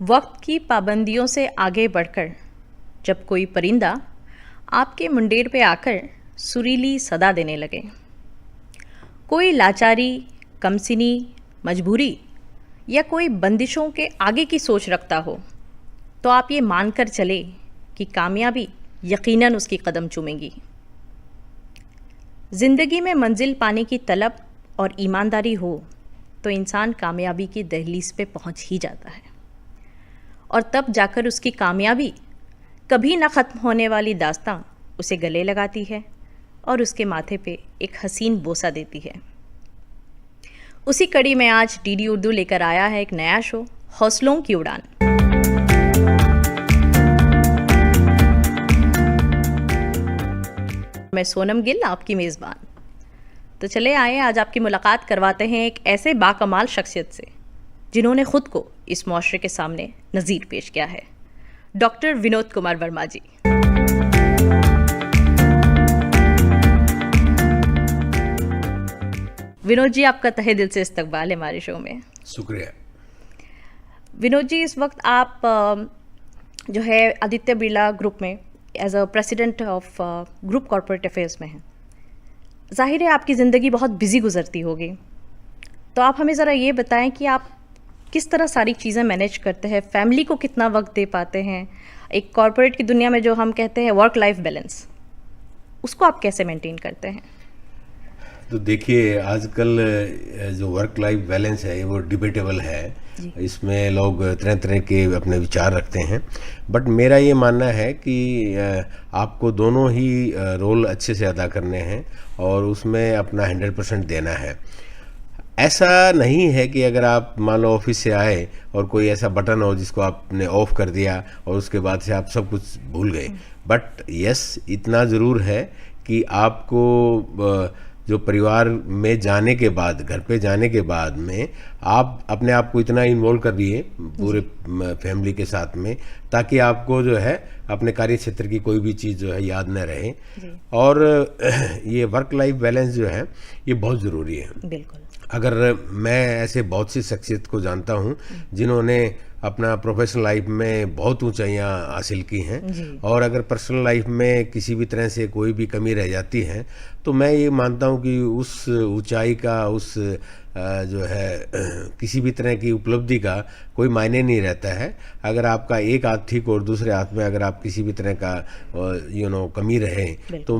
वक्त की पाबंदियों से आगे बढ़कर जब कोई परिंदा आपके मुंडेर पे आकर सुरीली सदा देने लगे, कोई लाचारी, कमसिनी, मजबूरी या कोई बंदिशों के आगे की सोच रखता हो, तो आप ये मानकर चले कि कामयाबी यकीनन उसकी कदम चूमेगी। ज़िंदगी में मंजिल पाने की तलब और ईमानदारी हो तो इंसान कामयाबी की दहलीज पे पहुंच ही जाता है, और तब जाकर उसकी कामयाबी कभी ना ख़त्म होने वाली दास्तां उसे गले लगाती है और उसके माथे पे एक हसीन बोसा देती है। उसी कड़ी में आज डीडी उर्दू लेकर आया है एक नया शो, हौसलों की उड़ान। मैं सोनम गिल, आपकी मेज़बान। तो चले आए आज आपकी मुलाकात करवाते हैं एक ऐसे बाकमाल शख्सियत से जिन्होंने ख़ुद को इस मुआशरे के सामने नज़ीर पेश किया है, डॉक्टर विनोद कुमार वर्मा जी। विनोद जी, आपका तहे दिल से इस्तकबाल है हमारे शो में। शुक्रिया। विनोद जी, इस वक्त आप जो है आदित्य बिरला ग्रुप में as a president of group corporate affairs में हैं। ज़ाहिर है आपकी ज़िंदगी बहुत बिजी गुजरती होगी, तो आप हमें ज़रा ये बताएं कि आप किस तरह सारी चीज़ें मैनेज करते हैं, फैमिली को कितना वक्त दे पाते हैं, एक कॉर्पोरेट की दुनिया में जो हम कहते हैं वर्क लाइफ बैलेंस, उसको आप कैसे मेंटेन करते हैं? तो देखिए, आजकल जो वर्क लाइफ बैलेंस है वो डिबेटेबल है। इसमें लोग तरह तरह के अपने विचार रखते हैं, बट मेरा ये मानना है कि आपको दोनों ही रोल अच्छे से अदा करने हैं और उसमें अपना 100% देना है। ऐसा नहीं है कि अगर आप मान लो ऑफिस से आए और कोई ऐसा बटन हो जिसको आपने ऑफ कर दिया और उसके बाद से आप सब कुछ भूल गए। बट यस, इतना ज़रूर है कि आपको जो परिवार में जाने के बाद, घर पे जाने के बाद में आप अपने आप को इतना इन्वॉल्व कर रही है पूरे फैमिली के साथ में, ताकि आपको जो है अपने कार्य क्षेत्र की कोई भी चीज़ जो है याद न रहे। और ये वर्क लाइफ बैलेंस जो है ये बहुत ज़रूरी है। बिल्कुल। अगर मैं ऐसे बहुत सी शख्सियत को जानता हूँ जिन्होंने अपना प्रोफेशनल लाइफ में बहुत ऊंचाइयाँ हासिल की हैं, और अगर पर्सनल लाइफ में किसी भी तरह से कोई भी कमी रह जाती है तो मैं ये मानता हूँ कि उस ऊंचाई का, उस जो है किसी भी तरह की उपलब्धि का कोई मायने नहीं रहता है। अगर आपका एक हाथ ठीक और दूसरे हाथ में अगर आप किसी भी तरह का कमी रहे, तो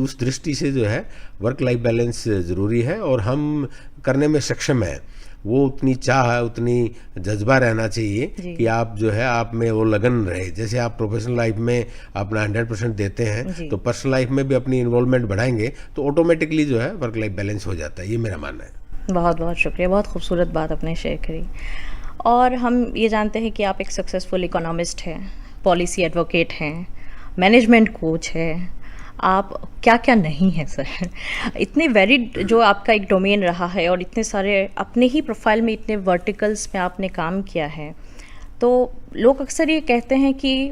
उस दृष्टि से जो है वर्क लाइफ बैलेंस ज़रूरी है और हम करने में सक्षम है। वो उतनी चाह है, उतनी जज्बा रहना चाहिए कि आप जो है आप में वो लगन रहे। जैसे आप प्रोफेशनल लाइफ में अपना 100% देते हैं तो पर्सनल लाइफ में भी अपनी इन्वॉल्वमेंट बढ़ाएंगे तो ऑटोमेटिकली जो है वर्क लाइफ बैलेंस हो जाता है। ये मेरा मानना है। बहुत बहुत शुक्रिया, बहुत खूबसूरत बात आपने शेयर करी। और हम ये जानते हैं कि आप एक सक्सेसफुल इकोनॉमिस्ट हैं, पॉलिसी एडवोकेट हैं, मैनेजमेंट कोच हैं, आप क्या क्या नहीं है सर। इतने वेरिड जो आपका एक डोमेन रहा है और इतने सारे अपने ही प्रोफाइल में इतने वर्टिकल्स में आपने काम किया है, तो लोग अक्सर ये कहते हैं कि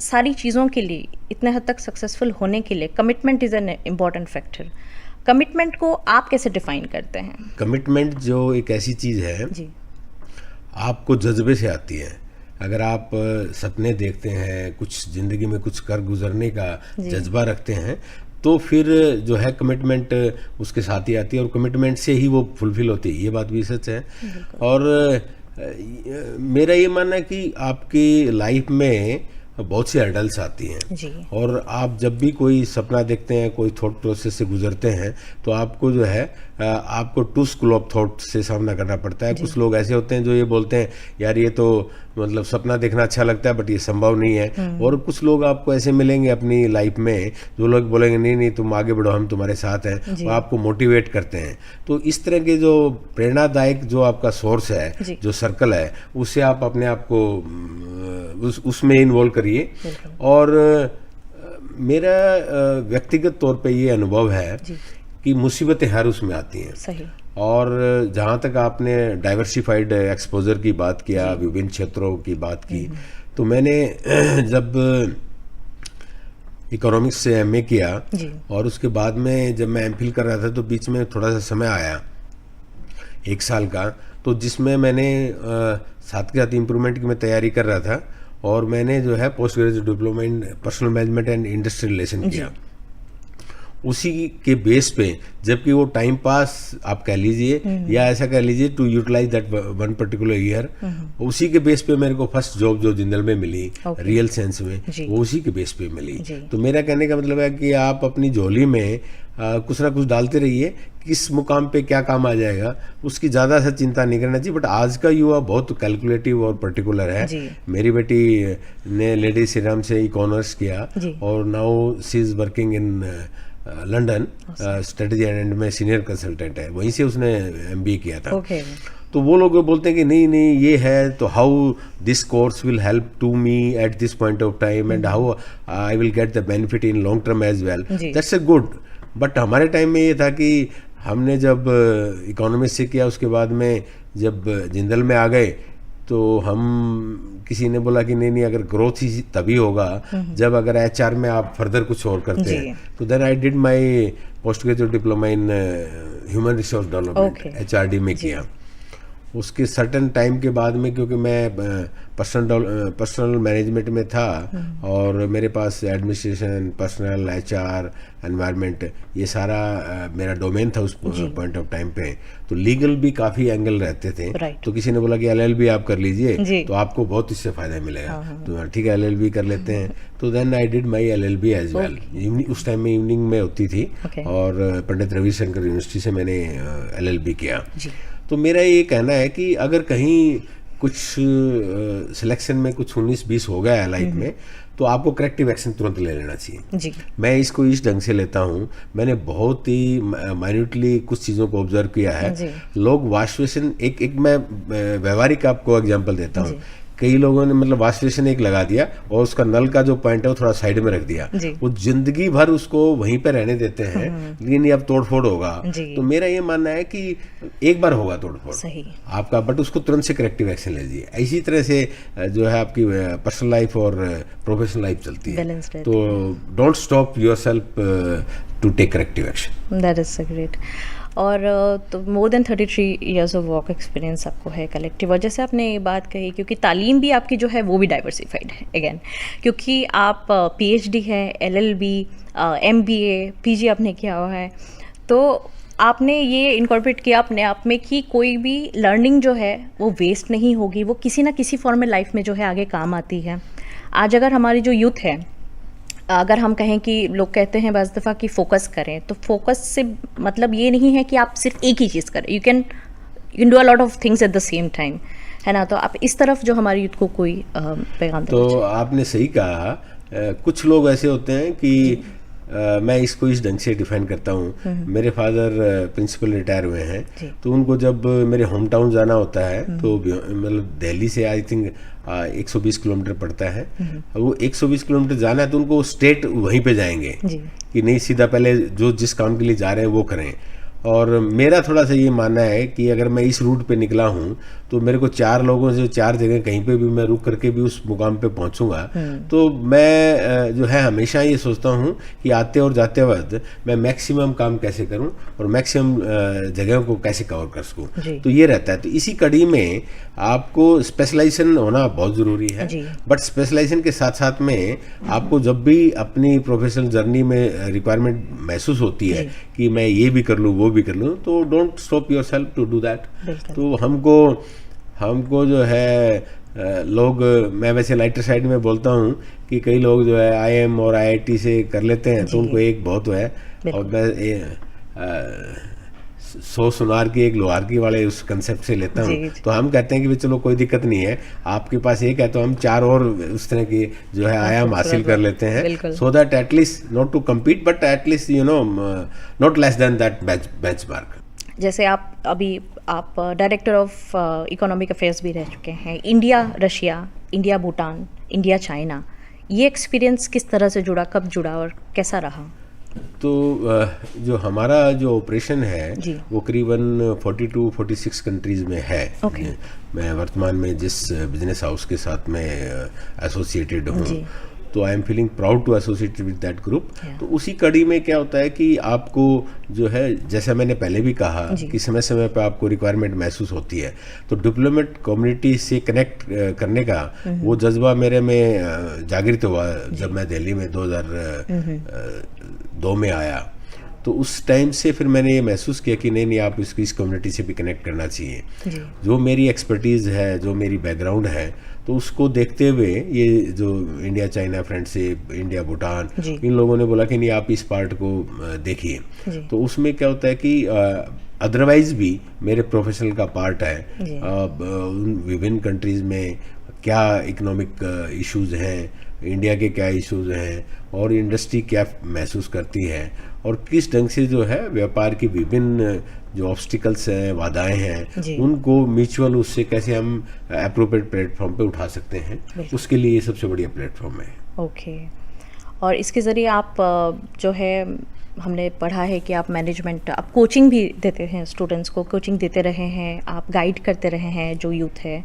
सारी चीज़ों के लिए, इतने हद तक सक्सेसफुल होने के लिए commitment is an important factor. Commitment को आप कैसे डिफाइन करते हैं? कमिटमेंट जो एक ऐसी चीज़ है जी, आपको जज्बे से आती है। अगर आप सपने देखते हैं, कुछ ज़िंदगी में कुछ कर गुजरने का जज्बा रखते हैं, तो फिर जो है कमिटमेंट उसके साथ ही आती है और कमिटमेंट से ही वो फुलफिल होती है। ये बात भी सच है। और मेरा ये मानना है कि आपकी लाइफ में बहुत सी हर्डल्स आती हैं, और आप जब भी कोई सपना देखते हैं, कोई थॉट प्रोसेस से गुजरते हैं, तो आपको जो है आपको टू स्कूल ऑफ थॉट से सामना करना पड़ता है। कुछ लोग ऐसे होते हैं जो ये बोलते हैं यार ये तो मतलब सपना देखना अच्छा लगता है बट ये संभव नहीं है, और कुछ लोग आपको ऐसे मिलेंगे अपनी लाइफ में जो लोग बोलेंगे नहीं नहीं तुम आगे बढ़ो, हम तुम्हारे साथ हैं, वो आपको मोटिवेट करते हैं। तो इस तरह के जो प्रेरणादायक जो आपका सोर्स है, जो सर्कल है, उससे आप अपने आप को उसमें इन्वॉल्व करिए। और मेरा व्यक्तिगत तौर पे ये अनुभव है कि मुसीबतें हर उसमें आती हैं। सही। और जहाँ तक आपने डाइवर्सिफाइड एक्सपोजर की बात किया, विभिन्न क्षेत्रों की बात की, तो मैंने जब इकोनॉमिक्स से एमए किया और उसके बाद में जब मैं एमफिल कर रहा था तो बीच में थोड़ा सा समय आया 1 साल का, तो जिसमें मैंने साथ के साथ इम्प्रूवमेंट की मैं तैयारी कर रहा था, और मैंने जो है post graduate diploma in personal management and industrial relation किया उसी के बेस पे, जबकि वो टाइम पास आप कह लीजिए या ऐसा कह लीजिए to utilize that one particular year, उसी के बेस पे मेरे को फर्स्ट जॉब जो जिंदल में मिली रियल सेंस में, वो उसी के बेस पे मिली। तो मेरा कहने का मतलब है कि आप अपनी झोली में कुछ ना कुछ डालते रहिए, किस मुकाम पे क्या काम आ जाएगा उसकी ज़्यादा सा चिंता नहीं करना चाहिए। बट आज का युवा बहुत कैलकुलेटिव और पर्टिकुलर है। मेरी बेटी ने लेडी श्री राम से इकॉनर्स किया और now she is working in London, strategy and में सीनियर कंसल्टेंट है, वहीं से उसने MBA किया था। तो वो लोग बोलते हैं कि नहीं नहीं ये है, तो how this course will help to me at this point of time and how I will get the benefit in long term as well, that's a good. But हमारे टाइम में ये था कि हमने जब इकोनॉमिक्स से किया, उसके बाद में जब जिंदल में आ गए तो हम किसी ने बोला कि नहीं नहीं, अगर ग्रोथ ही तभी होगा जब अगर HR में आप फर्दर कुछ और करते हैं। तो then I did my post graduate diploma in human resource development HRD में किया। उसके सर्टन टाइम के बाद में, क्योंकि मैं पर्सनल मैनेजमेंट में था और मेरे पास एडमिनिस्ट्रेशन, पर्सनल, HR, एनवायरनमेंट, ये सारा मेरा डोमेन था उस पॉइंट ऑफ टाइम पे, तो लीगल भी काफ़ी एंगल रहते थे। तो किसी ने बोला कि LLB आप कर लीजिए तो आपको बहुत इससे फ़ायदा मिलेगा। तो ठीक है, LLB कर लेते हैं। तो then I did my LLB as well. उस टाइम में इवनिंग में होती थी और पंडित रविशंकर यूनिवर्सिटी से मैंने LLB किया। तो मेरा ये कहना है कि अगर कहीं कुछ सिलेक्शन में कुछ 19-20 हो गया है लाइफ में, तो आपको करेक्टिव एक्शन तुरंत ले लेना चाहिए। मैं इसको इस ढंग से लेता हूँ, मैंने बहुत ही माइन्यूटली कुछ चीज़ों को ऑब्जर्व किया है। लोग वॉश बेसिन एक मैं व्यवहारिक आपको एग्जांपल देता हूँ। कई लोगों ने मतलब वॉश बेसिन एक लगा दिया और उसका नल का जो पॉइंट है वो थोड़ा साइड में रख दिया, वो जिंदगी भर उसको वहीं पे रहने देते हैं, लेकिन अब तोड़फोड़ होगा। तो मेरा ये मानना है कि एक बार होगा तोड़फोड़ आपका, बट उसको तुरंत से करेक्टिव एक्शन ले लीजिए। इसी तरह से जो है आपकी पर्सनल लाइफ और प्रोफेशनल लाइफ चलती है। तो don't stop yourself to take corrective action. That is so great. और तो more than 33 years of work experience आपको है कलेक्टिव। और जैसे आपने ये बात कही, क्योंकि तालीम भी आपकी जो है वो भी डाइवर्सिफाइड है अगेन, क्योंकि आप PhD है, LLB, MBA, PG आपने किया हुआ है, तो आपने ये इनकॉर्पोरेट किया अपने आप में कि कोई भी लर्निंग जो है वो वेस्ट नहीं होगी, वो किसी ना किसी फॉर्म में लाइफ में जो है आगे काम आती है। आज अगर हमारी जो यूथ है, अगर हम कहें कि लोग कहते हैं बस दफ़ा कि फोकस करें, तो फोकस से मतलब ये नहीं है कि आप सिर्फ एक ही चीज़ करें। You can do a lot of things at the same time, है ना। तो आप इस तरफ जो हमारी यूथ को कोई पैगाम देना तो आपने सही कहा। कुछ लोग ऐसे होते हैं कि मैं इसको इस ढंग से डिफाइन करता हूँ। मेरे फादर प्रिंसिपल रिटायर हुए हैं, तो उनको जब मेरे होम टाउन जाना होता है तो मतलब दिल्ली से आई थिंक 120 किलोमीटर पड़ता है। वो 120 किलोमीटर जाना है तो उनको स्टेट वहीं पे जाएंगे कि नहीं, सीधा पहले जो जिस काम के लिए जा रहे हैं वो करें। और मेरा थोड़ा सा ये मानना है कि अगर मैं इस रूट पे निकला हूँ तो मेरे को 4 लोगों से 4 जगह कहीं पे भी मैं रुक करके भी उस मुकाम पे पहुँचूंगा। तो मैं जो है हमेशा ये सोचता हूँ कि आते और जाते वक्त मैं मैक्सिमम काम कैसे करूँ और मैक्सिमम जगहों को कैसे कवर कर सकूँ। तो ये रहता है। तो इसी कड़ी में आपको स्पेशलाइजेशन होना बहुत ज़रूरी है, बट स्पेशलाइजेशन के साथ साथ में आपको जब भी अपनी प्रोफेशनल जर्नी में रिक्वायरमेंट महसूस होती है कि मैं ये भी कर लूँ वो भी कर लूँ, तो don't stop yourself to do that. तो हमको जो है लोग, मैं वैसे लाइटर साइड में बोलता हूँ कि कई लोग जो है IIM और IIT से कर लेते हैं तो उनको एक बहुत है, और मैं 100 सुनार की एक लोहार की वाले उस कंसेप्ट से लेता हूँ। तो हम कहते हैं कि चलो कोई दिक्कत नहीं है, आपके पास एक है तो हम 4 और उस तरह की जो है आयाम हासिल कर लेते हैं, so that at least not to compete but at least not less than that benchmark. जैसे आप डायरेक्टर ऑफ इकोनॉमिक अफेयर्स भी रह चुके हैं। India Russia, India Bhutan, India China, ये एक्सपीरियंस किस तरह से जुड़ा, कब जुड़ा और कैसा रहा? तो जो हमारा जो ऑपरेशन है वो करीबन 42-46 कंट्रीज़ में है। मैं वर्तमान में जिस बिजनेस हाउस के साथ में एसोसिएटेड हूँ, तो I am feeling proud to associate with that group. तो उसी कड़ी में क्या होता है कि आपको जो है, जैसा मैंने पहले भी कहा कि समय समय पर आपको रिक्वायरमेंट महसूस होती है, तो डिप्लोमेट कम्युनिटी से कनेक्ट करने का वो जज्बा मेरे में जागृत हुआ जब मैं दिल्ली में 2002 में आया। तो उस टाइम से फिर मैंने ये महसूस किया कि नहीं आप इस कम्युनिटी से भी कनेक्ट करना चाहिए। जो मेरी एक्सपर्टीज़ है, जो मेरी बैकग्राउंड है, तो उसको देखते हुए ये जो India China friendship, India Bhutan, इन लोगों ने बोला कि नहीं आप इस पार्ट को देखिए। तो उसमें क्या होता है कि अदरवाइज भी मेरे प्रोफेशनल का पार्ट है, विभिन्न कंट्रीज़ में क्या इकोनॉमिक इश्यूज़ हैं, इंडिया के क्या इश्यूज़ हैं, और इंडस्ट्री क्या महसूस करती है, और किस ढंग से जो है व्यापार की विभिन्न जो ऑब्स्टिकल्स हैं, बाधाएं हैं, उनको म्यूचुअल उससे कैसे हम एप्रोप्रिएट प्लेटफॉर्म पे उठा सकते हैं, उसके लिए ये सबसे बढ़िया प्लेटफॉर्म है। ओके। और इसके ज़रिए आप जो है हमने पढ़ा है कि आप मैनेजमेंट, आप कोचिंग भी देते हैं, स्टूडेंट्स को कोचिंग देते रहे हैं, आप गाइड करते रहे हैं जो यूथ है।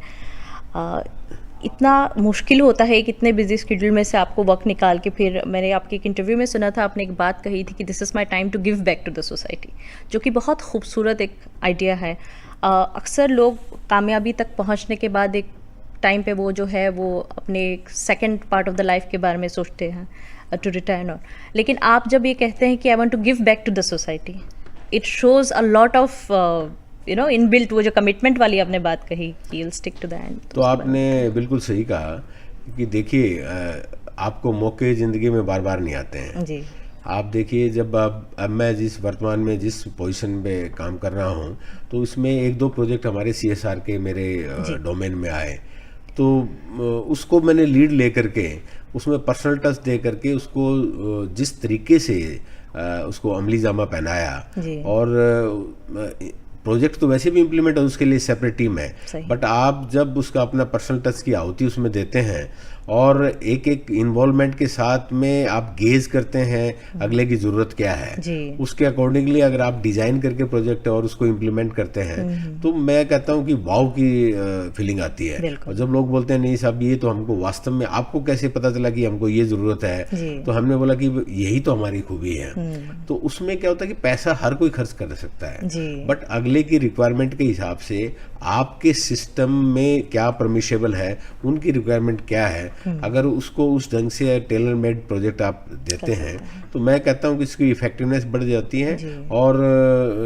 इतना मुश्किल होता है कि इतने बिजी स्केड्यूल में से आपको वक्त निकाल के, फिर मैंने आपके एक इंटरव्यू में सुना था, आपने एक बात कही थी कि this is my time to give back to the society, जो कि बहुत खूबसूरत एक आइडिया है। अक्सर लोग कामयाबी तक पहुंचने के बाद एक टाइम पे वो जो है वो अपने second part of the life के बारे में सोचते हैं, टू रिटायर ऑन। लेकिन आप जब ये कहते हैं कि I want to give back to the society, it shows a lot of inbuilt, वो जो कमिटमेंट वाली आपने बात कही कि you'll stick to the end। तो आपने बिल्कुल सही कहा कि देखिए आपको मौके ज़िंदगी में बार बार नहीं आते हैं जी। आप देखिए, जब अब मैं जिस वर्तमान में जिस पोजीशन पे काम कर रहा हूँ, तो उसमें 1-2 प्रोजेक्ट हमारे CSR के मेरे डोमेन में आए, तो उसको मैंने लीड ले करके उसमें पर्सनल टच दे करके उसको जिस तरीके से उसको अमली जामा पहनाया, और प्रोजेक्ट तो वैसे भी इम्प्लीमेंट है, उसके लिए सेपरेट टीम है, बट आप जब उसका अपना पर्सनल टच की आहुति उसमें देते हैं और एक एक इन्वॉल्वमेंट के साथ में आप गेज करते हैं अगले की ज़रूरत क्या है, उसके अकॉर्डिंगली अगर आप डिज़ाइन करके प्रोजेक्ट और उसको इम्प्लीमेंट करते हैं, तो मैं कहता हूं कि वाव की फीलिंग आती है। और जब लोग बोलते हैं नहीं साहब ये तो हमको वास्तव में, आपको कैसे पता चला कि हमको ये ज़रूरत है, तो हमने बोला कि यही तो हमारी खूबी है। तो उसमें क्या होता है कि पैसा हर कोई खर्च कर सकता है, बट अगले की रिक्वायरमेंट के हिसाब से आपके सिस्टम में क्या परमिशेबल है, उनकी रिक्वायरमेंट क्या है, अगर उसको उस ढंग से टेलर मेड प्रोजेक्ट आप देते हैं, तो मैं कहता हूं कि इसकी इफेक्टिवनेस बढ़ जाती है और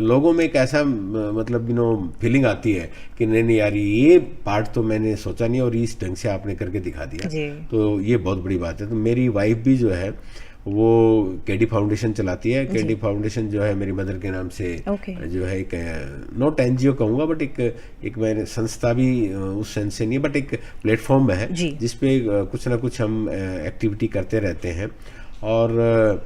लोगों में एक ऐसा मतलब फीलिंग आती है कि नहीं यार ये पार्ट तो मैंने सोचा नहीं और इस ढंग से आपने करके दिखा दिया, तो ये बहुत बड़ी बात है। तो मेरी वाइफ भी जो है वो केडी फाउंडेशन चलाती है। केडी फाउंडेशन जो है मेरी मदर के नाम से जो है एक नॉट NGO कहूँगा, बट एक मैंने संस्था भी उस सेंस से नहीं, बट एक प्लेटफॉर्म है जिसपे कुछ ना कुछ हम एक्टिविटी करते रहते हैं। और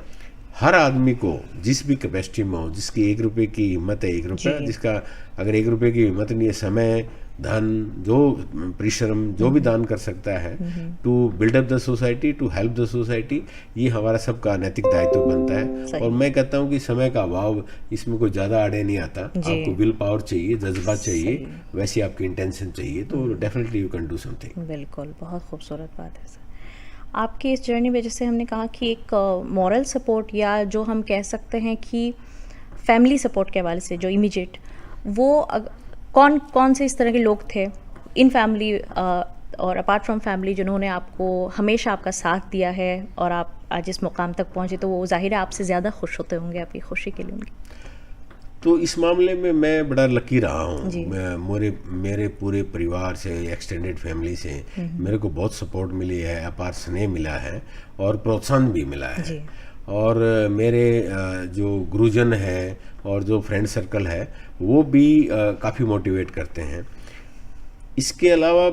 हर आदमी को जिस भी कैपेसिटी में हो, जिसकी 1 रुपये की हिम्मत है, 1 रुपया, जिसका अगर 1 रुपये की हिम्मत नहीं है, समय, धन, जो परिश्रम जो भी दान कर सकता है to build up the society, to help the society, ये हमारा सबका नैतिक दायित्व बनता है। और मैं कहता हूँ कि समय का अभाव इसमें कोई ज़्यादा आड़े नहीं आता। आपको विल पावर चाहिए, जज्बा चाहिए, वैसी आपकी इंटेंशन चाहिए, तो definitely you can do something. बिल्कुल, बहुत खूबसूरत बात है सर। आपकी इस जर्नी में जैसे हमने कहा कि एक मॉरल सपोर्ट, या जो हम कह सकते हैं कि फैमिली सपोर्ट के हवाले से जो इमीडिएट, वो कौन से इस तरह के लोग थे इन फैमिली और अपार्ट फ्रॉम फैमिली जिन्होंने आपको हमेशा आपका साथ दिया है और आप आज इस मुकाम तक पहुंचे, तो वो जाहिर है आपसे ज़्यादा खुश होते होंगे आपकी खुशी के लिए उनकी। तो इस मामले में मैं बड़ा लकी रहा हूँ। मेरे पूरे परिवार से, एक्सटेंडेड फैमिली से मेरे को बहुत सपोर्ट मिली है, अपार स्नेह मिला है और प्रोत्साहन भी मिला है। और मेरे जो गुरुजन हैं और जो फ्रेंड सर्कल है वो भी काफ़ी मोटिवेट करते हैं। इसके अलावा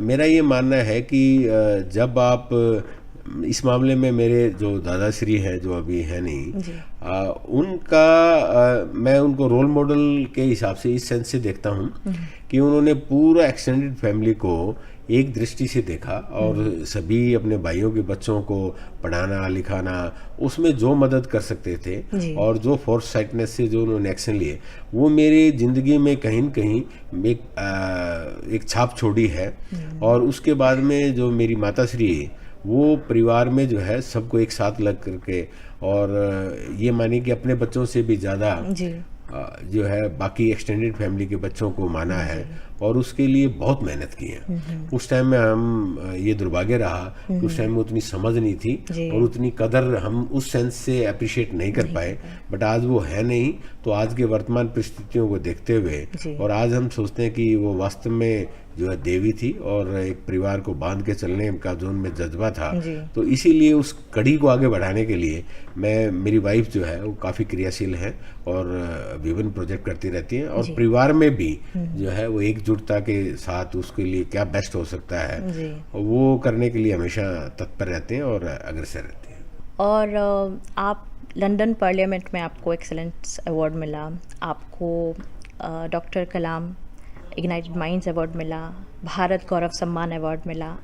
मेरा ये मानना है कि जब आप इस मामले में मेरे जो दादाश्री हैं जो अभी है नहीं, मैं उनको रोल मॉडल के हिसाब से इस सेंस से देखता हूँ कि उन्होंने पूरा एक्सटेंडेड फैमिली को एक दृष्टि से देखा और सभी अपने भाइयों के बच्चों को पढ़ाना लिखाना, उसमें जो मदद कर सकते थे और जो फोर्स साइटनेस से जो उन्होंने एक्शन लिए, वो मेरी ज़िंदगी में कहीं न कहीं एक छाप छोड़ी है। और उसके बाद में जो मेरी माताश्री वो परिवार में जो है सबको एक साथ लग करके, और ये मानिए कि अपने बच्चों से भी ज़्यादा जो है बाकी एक्सटेंडेड फैमिली के बच्चों को माना है, और उसके लिए बहुत मेहनत की है। उस टाइम में हम ये दुर्भाग्य रहा कि उस टाइम में उतनी समझ नहीं थी और उतनी कदर हम उस सेंस से अप्रिशिएट नहीं कर पाए, बट आज वो है नहीं। तो आज के वर्तमान परिस्थितियों को देखते हुए और आज हम सोचते हैं कि वो वास्तव में जो है देवी थी और एक परिवार को बांध के चलने का जो उनमें जज्बा था। तो इसीलिए उस कड़ी को आगे बढ़ाने के लिए मेरी वाइफ जो है वो काफ़ी क्रियाशील है और विभिन्न प्रोजेक्ट करती रहती हैं, और परिवार में भी जो है वो एकजुटता के साथ उसके लिए क्या बेस्ट हो सकता है वो करने के लिए हमेशा तत्पर रहते हैं और अग्रसर रहते हैं। और आप लंदन पार्लियामेंट में आपको एक्सेलेंस अवार्ड मिला, आपको डॉक्टर कलाम इग्नाइटेड माइंड्स अवार्ड मिला, भारत गौरव सम्मान अवार्ड मिला।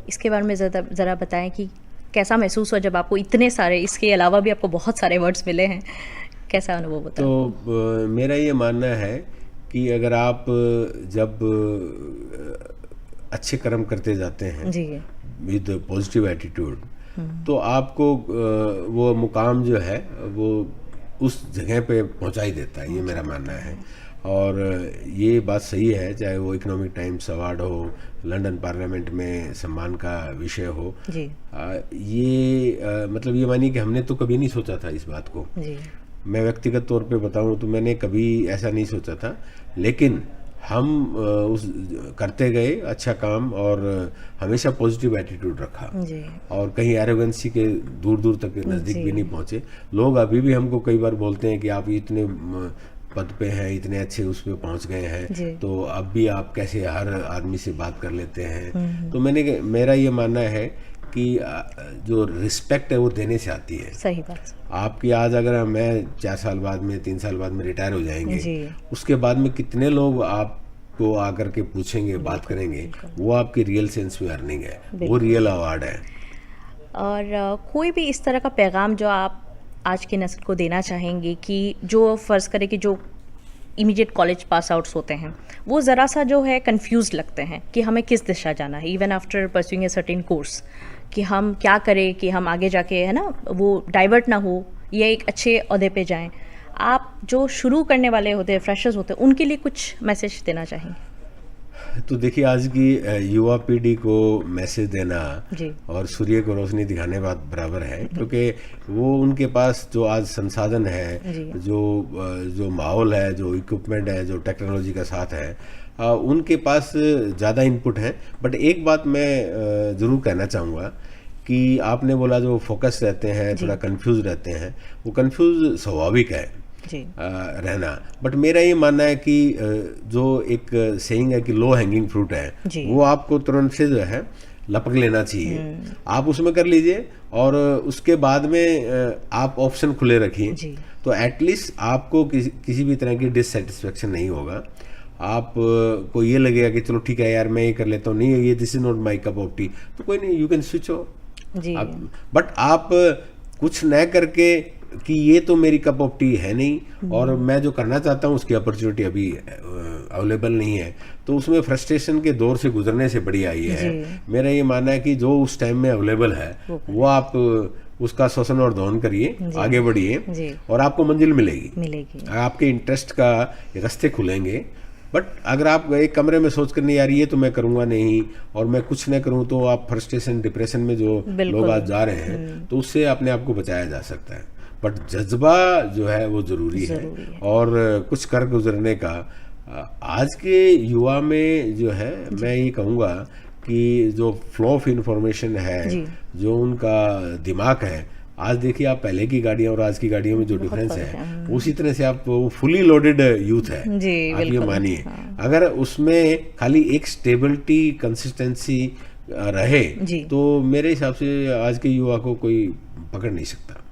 इसके बारे में ज़रा बताएं कि कैसा महसूस हुआ जब आपको इतने सारे, इसके अलावा भी आपको बहुत सारे अवार्ड्स मिले हैं, कैसा अनुभव होता है? तो मेरा ये मानना है कि अगर आप जब अच्छे कर्म करते जाते हैं विद पॉजिटिव एटीट्यूड, तो आपको वो मुकाम जो है वो उस जगह पे पहुंचा ही देता है, ये मेरा मानना है। और ये बात सही है, चाहे वो इकोनॉमिक टाइम्स अवार्ड हो, लंदन पार्लियामेंट में सम्मान का विषय हो जी। मतलब ये मानिए कि हमने तो कभी नहीं सोचा था इस बात को जी। मैं व्यक्तिगत तौर पे बताऊं तो मैंने कभी ऐसा नहीं सोचा था, लेकिन हम उस करते गए अच्छा काम और हमेशा पॉजिटिव एटीट्यूड रखा जी। और कहीं एरोगेंसी के दूर दूर तक नज़दीक भी नहीं पहुंचे। लोग अभी भी हमको कई बार बोलते हैं कि आप इतने पद पे हैं, इतने अच्छे उस पे पहुंच गए हैं, तो अब भी आप कैसे हर आदमी से बात कर लेते हैं। तो मेरा ये मानना है कि जो रिस्पेक्ट है वो देने से आती है। सही बात। आपकी आज अगर मैं 4 साल बाद में 3 साल बाद में रिटायर हो जाएंगे, उसके बाद में कितने लोग आपको आकर के पूछेंगे, बात करेंगे, वो आपकी रियल सेंस में अर्निंग है, वो रियल अवार्ड है। और कोई भी इस तरह का पैगाम जो आप आज की नस्ल को देना चाहेंगे कि जो फ़र्ज़ करें कि जो इमीडिएट कॉलेज पास आउट्स होते हैं वो ज़रा सा जो है कंफ्यूज लगते हैं कि हमें किस दिशा जाना है, even after pursuing a certain course, कि हम क्या करें कि हम आगे जाके है ना वो डाइवर्ट ना हो या एक अच्छे ओहदे पे जाएं। आप जो शुरू करने वाले होते हैं, फ्रेशर्स होते हैं, उनके लिए कुछ मैसेज देना चाहेंगे? तो देखिए, आज की युवा पीढ़ी को मैसेज देना और सूर्य को रोशनी दिखाने बात बराबर है, क्योंकि वो उनके पास जो आज संसाधन है, जो माहौल है, जो इक्विपमेंट है, जो टेक्नोलॉजी का साथ है, उनके पास ज़्यादा इनपुट है। बट एक बात मैं ज़रूर कहना चाहूँगा कि आपने बोला जो फोकस रहते हैं, थोड़ा कंफ्यूज रहते हैं, वो कंफ्यूज स्वाभाविक है रहना। बट मेरा ये मानना है कि जो एक सेइंग है कि लो हैंगिंग फ्रूट है, वो आपको तुरंत से जो है लपक लेना चाहिए। आप उसमें कर लीजिए और उसके बाद में आप ऑप्शन खुले रखिए, तो एटलीस्ट आपको किसी भी तरह की डिससेटिस्फेक्शन नहीं होगा। आप को ये लगेगा कि चलो ठीक है यार, मैं ये कर लेता हूँ, नहीं ये this is not my cup of T, तो कोई नहीं, you can switch off. But आप कुछ न करके कि ये तो मेरी कप ऑफ टी है नहीं और मैं जो करना चाहता हूँ उसकी अपॉर्चुनिटी अभी अवेलेबल नहीं है, तो उसमें फ्रस्ट्रेशन के दौर से गुजरने से बढ़िया ये है। मेरा ये मानना है कि जो उस टाइम में अवेलेबल है वो आप उसका शोषण और दहन करिए, आगे बढ़िए और आपको मंजिल मिलेगी। आपके इंटरेस्ट का रास्ते खुलेंगे। बट अगर आप एक कमरे में सोच कर नहीं, यार ये तो मैं करूँगा नहीं और मैं कुछ नहीं करूँ, तो आप फ्रस्ट्रेशन डिप्रेशन में जो लोग आज जा रहे हैं, तो उससे अपने आप को बचाया जा सकता है। बट जज्बा जो है वो जरूरी है और कुछ कर गुजरने का आज के युवा में जो है, मैं ये कहूँगा कि जो फ्लो ऑफ इंफॉर्मेशन है, जो उनका दिमाग है, आज देखिए आप पहले की गाड़ियां और आज की गाड़ियों में जो डिफरेंस है, उसी तरह से आप फुली लोडेड यूथ है, आप ये मानिए। अगर उसमें खाली एक स्टेबिलिटी, कंसिस्टेंसी रहे, तो मेरे हिसाब से आज के युवा को कोई पकड़ नहीं सकता।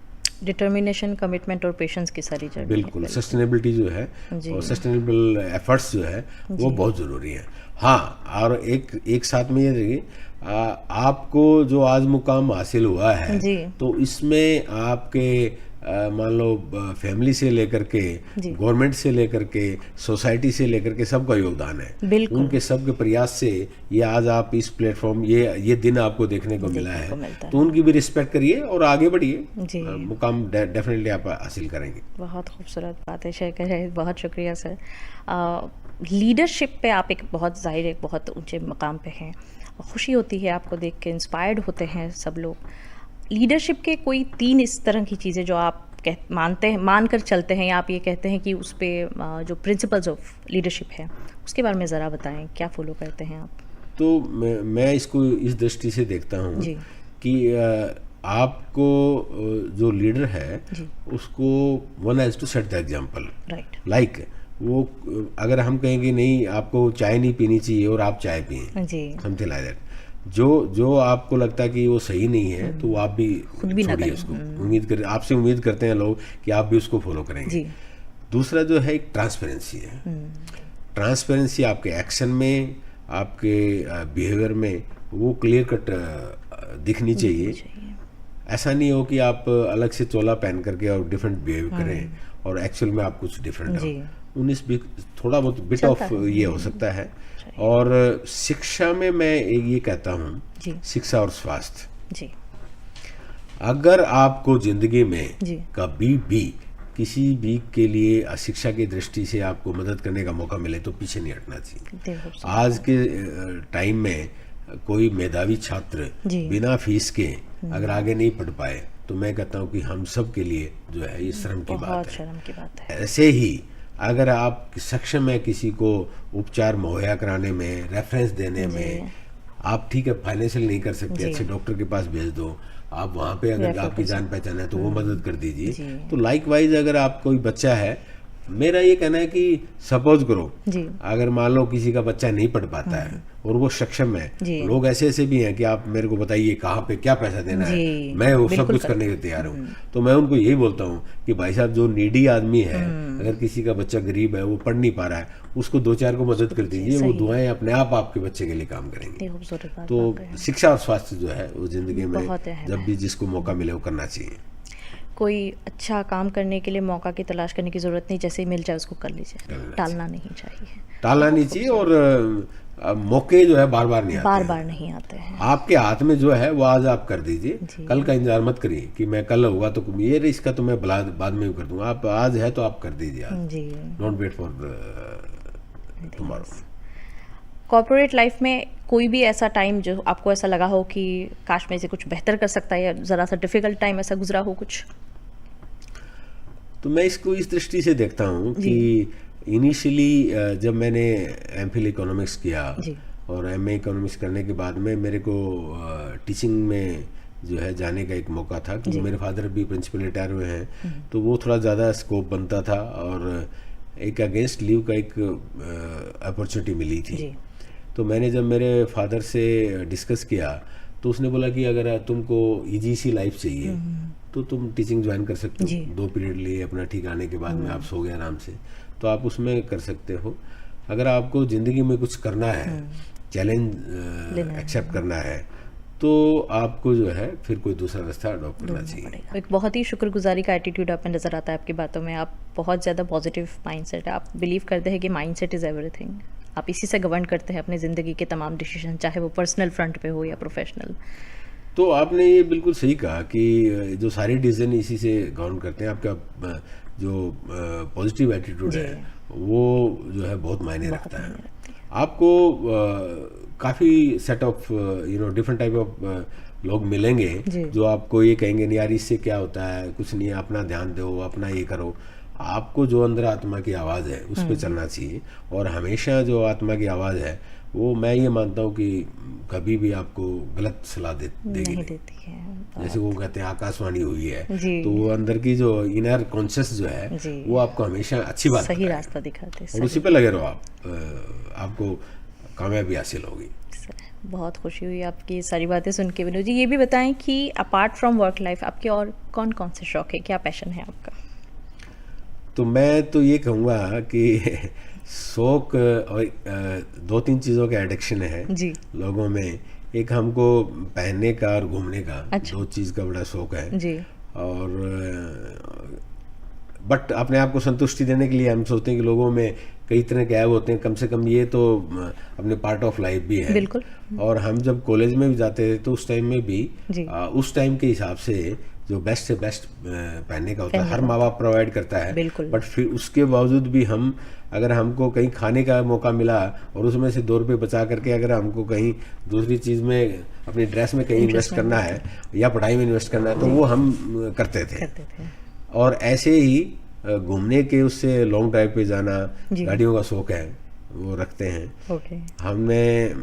डिटर्मिनेशन, कमिटमेंट और पेशेंस की सारी जगह, बिल्कुल सस्टेनेबिलिटी जो है और सस्टेनेबल एफर्ट्स जो है वो बहुत ज़रूरी है। हाँ, और एक साथ में ये देखिए, आपको जो आज मुकाम हासिल हुआ है, तो इसमें आपके मान लो फैमिली से लेकर के, गवर्नमेंट से लेकर के, सोसाइटी से लेकर के सबका योगदान है। बिल्कुल। उनके सबके प्रयास से ये आज आप इस प्लेटफॉर्म, ये दिन आपको देखने को मिला है, तो उनकी भी रिस्पेक्ट करिए और आगे बढ़िए, मुकाम डेफिनेटली आप हासिल करेंगे। बहुत खूबसूरत बात है शेखर है, बहुत शुक्रिया सर। लीडरशिप पे आप एक बहुत जाहिर एक बहुत ऊंचे मकाम पे हैं, खुशी होती है आपको देख के, इंस्पायर्ड होते हैं सब लोग। लीडरशिप के कोई 3 इस तरह की चीज़ें जो आप मानते हैं, मान कर चलते हैं, या आप ये कहते हैं कि उस पर जो प्रिंसिपल्स ऑफ लीडरशिप है उसके बारे में ज़रा बताएं, क्या फॉलो करते हैं आप? तो मैं इसको इस दृष्टि से देखता हूँ कि आपको जो लीडर है उसको one has to set the example. Like वो अगर हम कहेंगे नहीं आपको चाय नहीं पीनी चाहिए और आप चाय पिए, समथिंग लाइक दैट, जो आपको लगता है कि वो सही नहीं है तो वो आप भी छोड़िए उसको। आपसे उम्मीद करते हैं लोग कि आप भी उसको फॉलो करेंगे। दूसरा जो है एक ट्रांसपेरेंसी है। ट्रांसपेरेंसी आपके एक्शन में, आपके बिहेवियर में वो क्लियर कट दिखनी चाहिए। ऐसा नहीं हो कि आप अलग से चोला पहन करके और डिफरेंट बिहेव करें और एक्चुअल में आप कुछ डिफरेंट हो। 19 भी थोड़ा बहुत बिट ऑफ ये हो सकता है। और शिक्षा में मैं ये कहता हूँ, शिक्षा और स्वास्थ्य, अगर आपको जिंदगी में कभी भी किसी भी के लिए शिक्षा की दृष्टि से आपको मदद करने का मौका मिले तो पीछे नहीं हटना चाहिए। आज के टाइम में कोई मेधावी छात्र बिना फीस के अगर आगे नहीं पढ़ पाए तो मैं कहता हूँ कि हम सब के लिए जो है ये शर्म की बात है। ऐसे ही अगर आप सक्षम है किसी को उपचार मुहैया कराने में, रेफरेंस देने में, आप ठीक है फाइनेंशियल नहीं कर सकते, अच्छे डॉक्टर के पास भेज दो, आप वहाँ पे अगर आपकी जान पहचान है तो वो मदद कर दीजिए। तो लाइकवाइज अगर आप कोई बच्चा है, मेरा ये कहना है कि सपोज करो अगर मान लो किसी का बच्चा नहीं पढ़ पाता है और वो सक्षम है, लोग ऐसे भी हैं कि आप मेरे को बताइए कहाँ पे क्या पैसा देना है, मैं वो सब कुछ करने के तैयार हूँ। तो मैं उनको यही बोलता हूँ कि भाई साहब जो नीडी आदमी है, अगर किसी का बच्चा गरीब है, वो पढ़ नहीं पा रहा है, उसको 2-4 को मदद कर दीजिए, वो दुआएं अपने आप आपके बच्चे के लिए काम करेंगे। तो शिक्षा और स्वास्थ्य जो है वो जिंदगी में जब भी जिसको मौका मिले वो करना चाहिए। कोई अच्छा काम करने के लिए मौका की तलाश करने की ज़रूरत नहीं, जैसे ही मिल जाए उसको कर लीजिए, टालना नहीं चाहिए। और मौके जो है बार बार नहीं आते हैं। आपके हाथ में जो है वो आज आप कर दीजिए, कल का इंतजार मत करिए कि मैं कल होगा तो ये इसका तो मैं बाद में कर दूंगा। आप आज है तो आप कर दीजिए, don't wait for tomorrow. Corporate life में कोई भी ऐसा टाइम जो आपको ऐसा लगा हो कि काश में से कुछ बेहतर कर सकता है, या ज़रा सा डिफ़िकल्ट टाइम ऐसा गुजरा हो कुछ? तो मैं इसको इस दृष्टि से देखता हूँ कि इनिशियली जब मैंने एमफिल इकोनॉमिक्स किया और एमए इकोनॉमिक्स करने के बाद में मेरे को टीचिंग में जो है जाने का एक मौका था, क्योंकि मेरे फादर भी प्रिंसिपल रिटायर हुए हैं, तो वो थोड़ा ज़्यादा स्कोप बनता था और एक अगेंस्ट लीव का एक अपॉर्चुनिटी मिली थी। तो मैंने जब मेरे फादर से डिस्कस किया तो उसने बोला कि अगर तुमको इजी सी लाइफ चाहिए तो तुम टीचिंग ज्वाइन कर सकते हो, 2 पीरियड लिए अपना ठीक आने के बाद में आप सो गए आराम से, तो आप उसमें कर सकते हो। अगर आपको ज़िंदगी में कुछ करना है, चैलेंज एक्सेप्ट करना है, तो आपको जो है फिर कोई दूसरा रास्ता अडॉप्ट करना चाहिए। एक बहुत ही शुक्रगुजारी का एटीट्यूड आप में नज़र आता है आपकी बातों में। आप बहुत ज़्यादा पॉजिटिव माइंडसेट है, आप बिलीव करते हैं कि माइंडसेट इज़ एवरीथिंग। आप इसी से गवर्न करते हैं अपनी ज़िंदगी के तमाम डिसीजन, चाहे वो पर्सनल फ्रंट पे हो या प्रोफेशनल। तो आपने ये बिल्कुल सही कहा कि जो सारे डिसीजन इसी से गवर्न करते हैं। आपका जो पॉजिटिव एटीट्यूड है वो जो है बहुत मायने रखता है। आपको काफ़ी set of different type of लोग मिलेंगे जो आपको ये कहेंगे नहीं यार इससे क्या होता है, कुछ नहीं है, अपना ध्यान दो, अपना ये करो। आपको जो अंदर आत्मा की आवाज़ है उस पर चलना चाहिए, और हमेशा जो आत्मा की आवाज़ है वो मैं ये मानता हूँ कि कभी भी आपको गलत सलाह देगी नहीं। जैसे वो कहते हैं आकाशवाणी हुई है, तो वो अंदर की जो इनर कॉन्शियस जो है वो आपको हमेशा अच्छी बात सही रास्ता दिखाते हैं, और उसी पे लगे रहो आप, आपको कामयाबी हासिल होगी। बहुत खुशी हुई आपकी सारी बातें सुन के। विनोद जी, ये भी बताएं कि अपार्ट फ्रॉम वर्क लाइफ आपके और कौन कौन से शौक है, क्या पैशन है आपका? तो मैं तो ये कहूँगा कि शौक और 2-3 चीज़ों का एडिक्शन है लोगों में। एक हमको पहनने का और घूमने का, 2 चीज़ का बड़ा शौक है। और बट अपने आप को संतुष्टि देने के लिए हम सोचते हैं कि लोगों में कई तरह के ऐब होते हैं, कम से कम ये तो अपने पार्ट ऑफ लाइफ भी है। बिल्कुल। और हम जब कॉलेज में भी जाते थे तो उस टाइम में भी उस टाइम के हिसाब से जो बेस्ट से बेस्ट पहनने का होता है, हर माँ बाप प्रोवाइड करता है। बिल्कुल। बट फिर उसके बावजूद भी हम, अगर हमको कहीं खाने का मौका मिला और उसमें से 2 रुपये बचा करके अगर हमको कहीं दूसरी चीज़ में, अपनी ड्रेस में कहीं इन्वेस्ट करना है या पढ़ाई में इन्वेस्ट करना है, तो वो हम करते थे। और ऐसे ही घूमने के, उससे लॉन्ग ड्राइव पे जाना, गाड़ियों का शौक है वो रखते हैं। हमने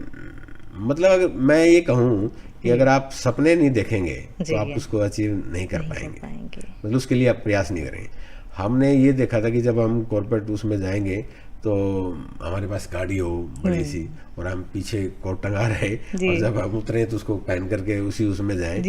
मतलब, अगर मैं ये कहूँ कि अगर आप सपने नहीं देखेंगे तो आप उसको अचीव नहीं कर पाएंगे, मतलब उसके लिए आप प्रयास नहीं करेंगे। हमने ये देखा था कि जब हम कॉर्पोरेट उसमें जाएंगे तो हमारे पास गाड़ी हो बड़ी सी और हम पीछे कोट टंगा रहे, और जब हम उतरे तो उसको पहन करके उसमें जाएं,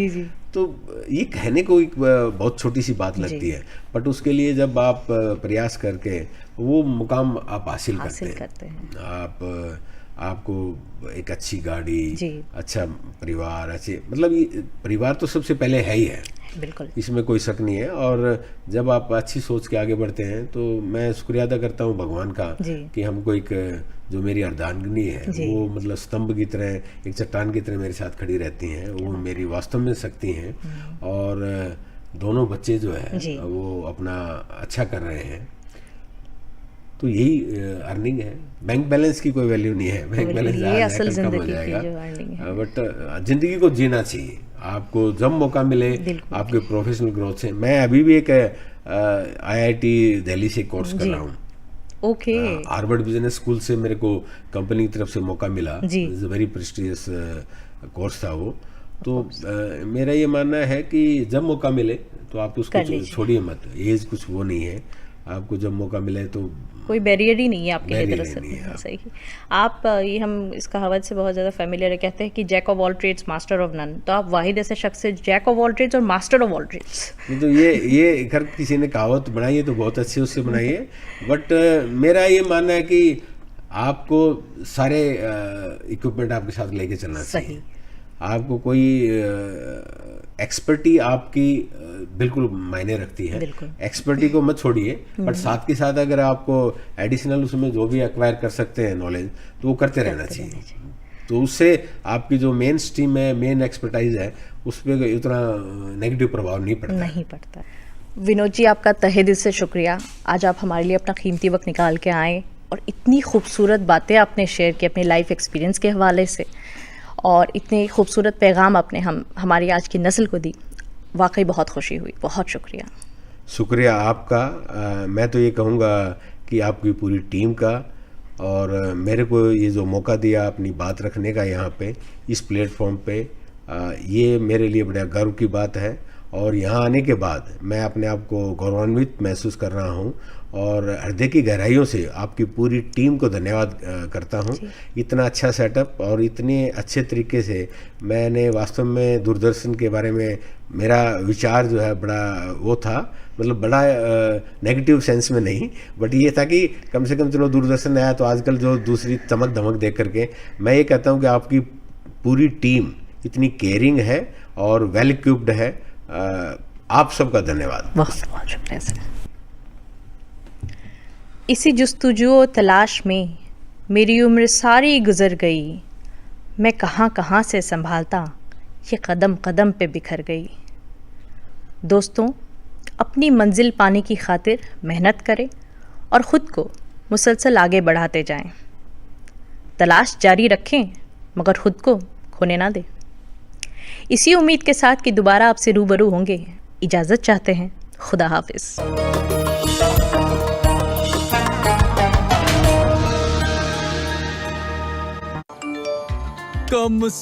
तो ये कहने को एक बहुत छोटी सी बात लगती है, बट उसके लिए जब आप प्रयास करके वो मुकाम आप हासिल करते हैं। आपको एक अच्छी गाड़ी, अच्छा परिवार, अच्छे, मतलब ये परिवार तो सबसे पहले है ही है, बिल्कुल, इसमें कोई शक नहीं है। और जब आप अच्छी सोच के आगे बढ़ते हैं तो मैं शुक्रिया अदा करता हूँ भगवान का कि हमको एक, जो मेरी अर्धांगिनी है वो मतलब स्तंभ की तरह, एक चट्टान की तरह मेरे साथ खड़ी रहती हैं, वो मेरी वास्तव में शक्ति हैं। और दोनों बच्चे जो है वो अपना अच्छा कर रहे हैं, तो यही अर्निंग है। बैंक बैलेंस की कोई वैल्यू नहीं है, बैंक बैलेंस असल कम हो जाएगा, बट जिंदगी को जीना चाहिए। आपको जब मौका मिले आपके प्रोफेशनल ग्रोथ से, मैं अभी भी एक IIT दिल्ली से कोर्स कर रहा हूँ। हार्वर्ड बिजनेस स्कूल से मेरे को कंपनी की तरफ से मौका मिला, वेरी प्रेस्टिजियस कोर्स था वो। तो मेरा ये मानना है कि जब मौका मिले तो आप उसको छोड़िए मत, एज कुछ वो नहीं है, आपको जब मौका मिले तो कोई बैरियर ही नहीं है आपके लिए दरअसल। सही। आप ये, हम इस कहावत से बहुत ज़्यादा फेमिलियर है, कहते हैं कि jack of all trades master of none, तो आप वाहिद ऐसे शख्स है जैक ऑफ ऑल ट्रेड्स और मास्टर ऑफ ऑल ट्रेड्स। तो ये अगर किसी ने कहावत बनाई है तो बहुत अच्छी उससे बनाई है, बट मेरा ये मानना है कि आपको सारे इक्विपमेंट आपके साथ लेके चलना चाहिए। आपको कोई एक्सपर्टी आपकी बिल्कुल मायने रखती है, एक्सपर्टी को मत छोड़िए, बट साथ के साथ अगर आपको एडिशनल उसमें जो भी एक्वायर कर सकते हैं नॉलेज, तो वो करते रहना चाहिए। तो उससे आपकी जो मेन स्ट्रीम है, मेन एक्सपर्टाइज है, उस पर उतना नेगेटिव प्रभाव नहीं पड़ता। विनोद जी, आपका तहे दिल से शुक्रिया। आज आप हमारे लिए अपना कीमती वक्त निकाल के आए और इतनी खूबसूरत बातें आपने शेयर की अपने लाइफ एक्सपीरियंस के हवाले से, और इतने खूबसूरत पैगाम आपने हमारी आज की नस्ल को दी। वाकई बहुत खुशी हुई, बहुत शुक्रिया आपका। मैं तो ये कहूँगा कि आपकी पूरी टीम का, और मेरे को ये जो मौका दिया अपनी बात रखने का यहाँ पे इस प्लेटफॉर्म पे, ये मेरे लिए बड़ा गर्व की बात है। और यहाँ आने के बाद मैं अपने आप को गौरवान्वित महसूस कर रहा हूँ, और हृदय की गहराइयों से आपकी पूरी टीम को धन्यवाद करता हूँ। इतना अच्छा सेटअप और इतने अच्छे तरीके से, मैंने वास्तव में दूरदर्शन के बारे में मेरा विचार जो है बड़ा वो था, मतलब बड़ा नेगेटिव सेंस में नहीं, बट ये था कि कम से कम चलो दूरदर्शन आया तो आजकल जो दूसरी चमक धमक देख करके, मैं ये कहता हूँ कि आपकी पूरी टीम इतनी केयरिंग है और वेल इक्विप्ड है। आप सबका धन्यवाद। बहुत शुक्रिया सर। इसी जुस्तुजू तलाश में मेरी उम्र सारी गुजर गई, मैं कहाँ कहाँ से संभालता ये कदम कदम पे बिखर गई। दोस्तों, अपनी मंजिल पाने की खातिर मेहनत करें और ख़ुद को मुसलसल आगे बढ़ाते जाएं। तलाश जारी रखें मगर ख़ुद को खोने ना दें। इसी उम्मीद के साथ कि दोबारा आपसे रूबरू होंगे, इजाज़त चाहते हैं। खुदा हाफिज़। कम